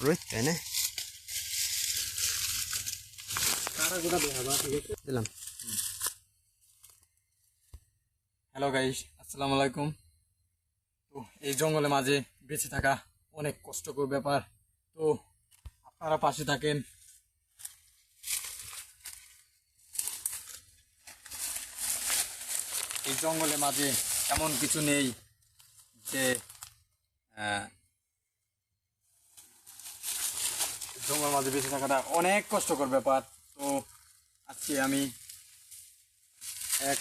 rồi cái này দিলাম। Hello guys, আসসালামু আলাইকুম। তো এই জঙ্গলের মাঝে বেঁচে থাকা অনেক কষ্টকর ব্যাপার। তো আপনারা পাশে থাকেন। এই জঙ্গলের মাঝে এমন কিছু নেই যে জঙ্গলের মাঝে বেঁচে থাকাটা অনেক কষ্টকর ব্যাপার। তো আজকে আমি এক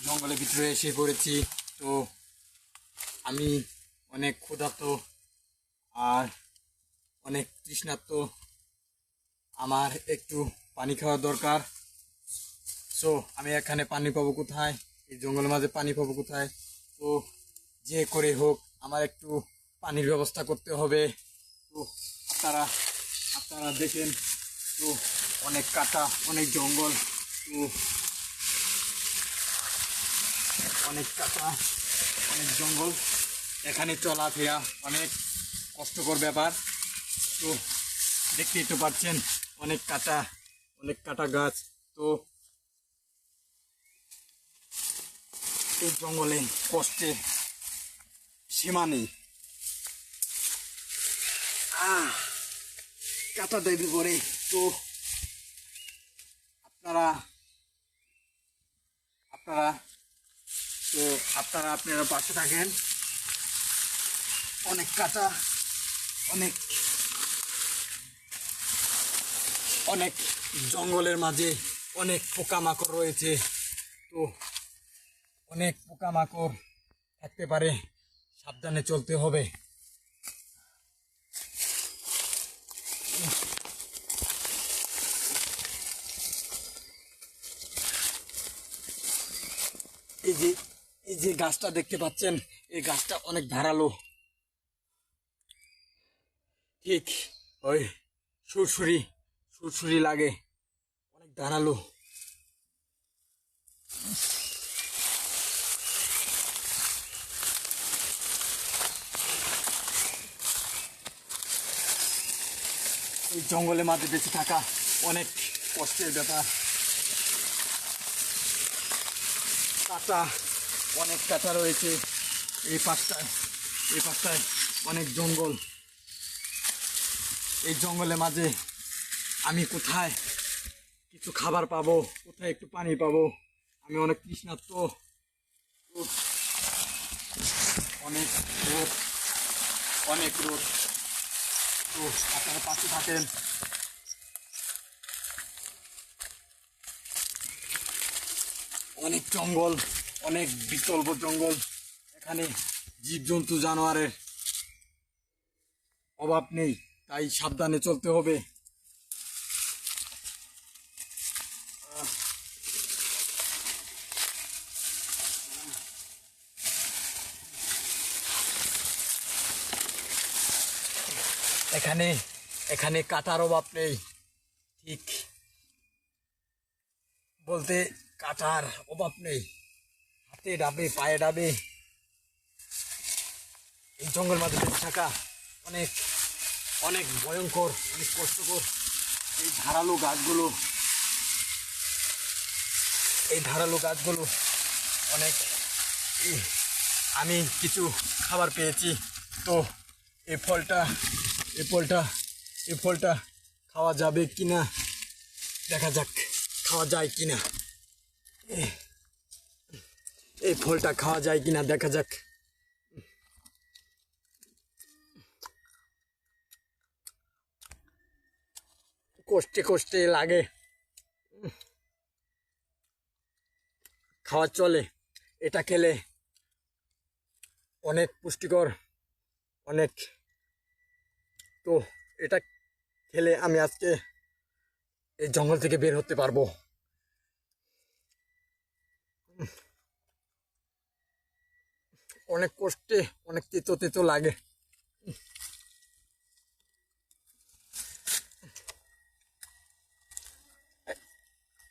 জঙ্গলের ভিতরে এসে পড়েছি। তো আমি অনেক ক্ষুধার্ত আর অনেক তৃষ্ণার্ত, আমার একটু পানি খাওয়া দরকার। সো আমি এখানে পানি পাবো কোথায়? এই জঙ্গলের মাঝে পানি পাবো কোথায়? তো যে করে হোক আমার একটু পানির ব্যবস্থা করতে হবে। তো আপনারা আপনারা দেখেন, তো অনেক কাটা, অনেক জঙ্গল, তো অনেক কাটা, অনেক জঙ্গল, এখানে চলাফেরা অনেক কষ্টকর ব্যাপার। তো দেখতেই তো পাচ্ছেন অনেক কাটা গাছ। তো এই জঙ্গলে কষ্টে সীমা নেই। কাটা দেবে করে। তো আপনারা আপনারা তো আপনারা আপনারা পাশে থাকেন। অনেক কাটা, অনেক অনেক জঙ্গলের মাঝে অনেক পোকামাকড় রয়েছে। তো অনেক পোকামাকড় থাকতে পারে, সাবধানে চলতে হবে। এই যে গাছটা দেখতে পাচ্ছেন, এই গাছটা অনেক ধারালো, ঠিক ওই সুরসুরি লাগে, অনেক ধারালো। এই জঙ্গলের মাঝে বেঁচে থাকা অনেক কষ্টের ব্যাপার। অনেক কাটা রয়েছে এই পাশটায় অনেক জঙ্গল। এই জঙ্গলের মাঝে আমি কোথায় কিছু খাবার পাবো, কোথায় একটু পানি পাবো? আমি অনেক তৃষ্ণার্ত। অনেক রোদ। তো আপনারা পাশে থাকেন। অনেক জঙ্গল, অনেক বিকল্প জঙ্গল, এখানে জীবজন্তু জানোয়ারের অভাব নেই, তাই সাবধানে চলতে হবে। এখানে কাটার অভাব নেই, ঠিক বলতে কাটার অভাব নেই, হাতে ডাবে, পায়ে ডাবে। এই জঙ্গল মাঝে বেঁচে থাকা অনেক অনেক ভয়ঙ্কর, অনেক কষ্টকর। এই ধারালো গাছগুলো অনেক। আমি কিছু খাবার পেয়েছি। তো এই ফলটা খাওয়া যাবে কিনা দেখা যাক, খাওয়া যায় কিনা। এই ফলটা খাওয়া যায় কিনা দেখা যাক। কষ্টে লাগে, খাওয়া চলে। এটা খেলে অনেক পুষ্টিকর, অনেক। তো এটা খেলে আমি আজকে এই জঙ্গল থেকে বের হতে পারবো। অনেক কষ্টে, অনেক তেতো লাগে।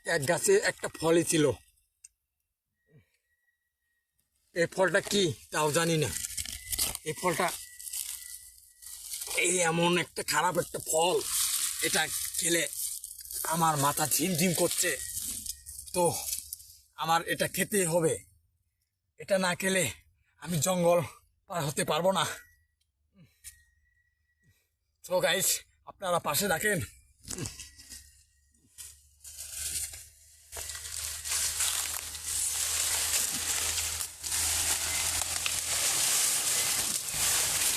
এক গাছে একটা ফলই ছিল, এই ফলটা কি তাও জানি না। এই ফলটা এই এই এমন একটা খারাপ একটা ফল, এটা খেলে আমার মাথা ঝিমঝিম করছে। তো আমার এটা খেতেই হবে, এটা না খেলে আমি জঙ্গল পার হতে পারবো না। তো গাইস, আপনারা পাশে রাখেন।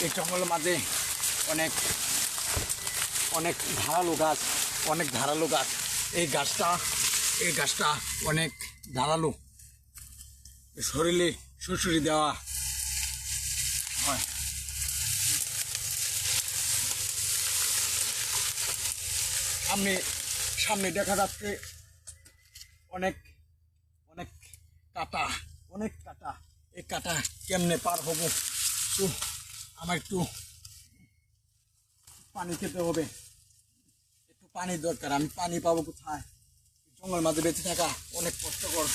এই জঙ্গলের মাঝে অনেক অনেক ধারালো গাছ, অনেক ধারালো গাছ। এই গাছটা অনেক ধারালো, শরীরে সুড়সুড়ি দেওয়া হয়। সামনে দেখা যাচ্ছে অনেক অনেক কাটা, অনেক কাটা। এই কাটা কেমনে পার হব? তো আমার একটু পানি খেতে হবে, একটু পানির দরকার। আমি পানি পাবো কোথায়? জঙ্গল মাঝে বেঁচে থাকা অনেক কষ্টকর।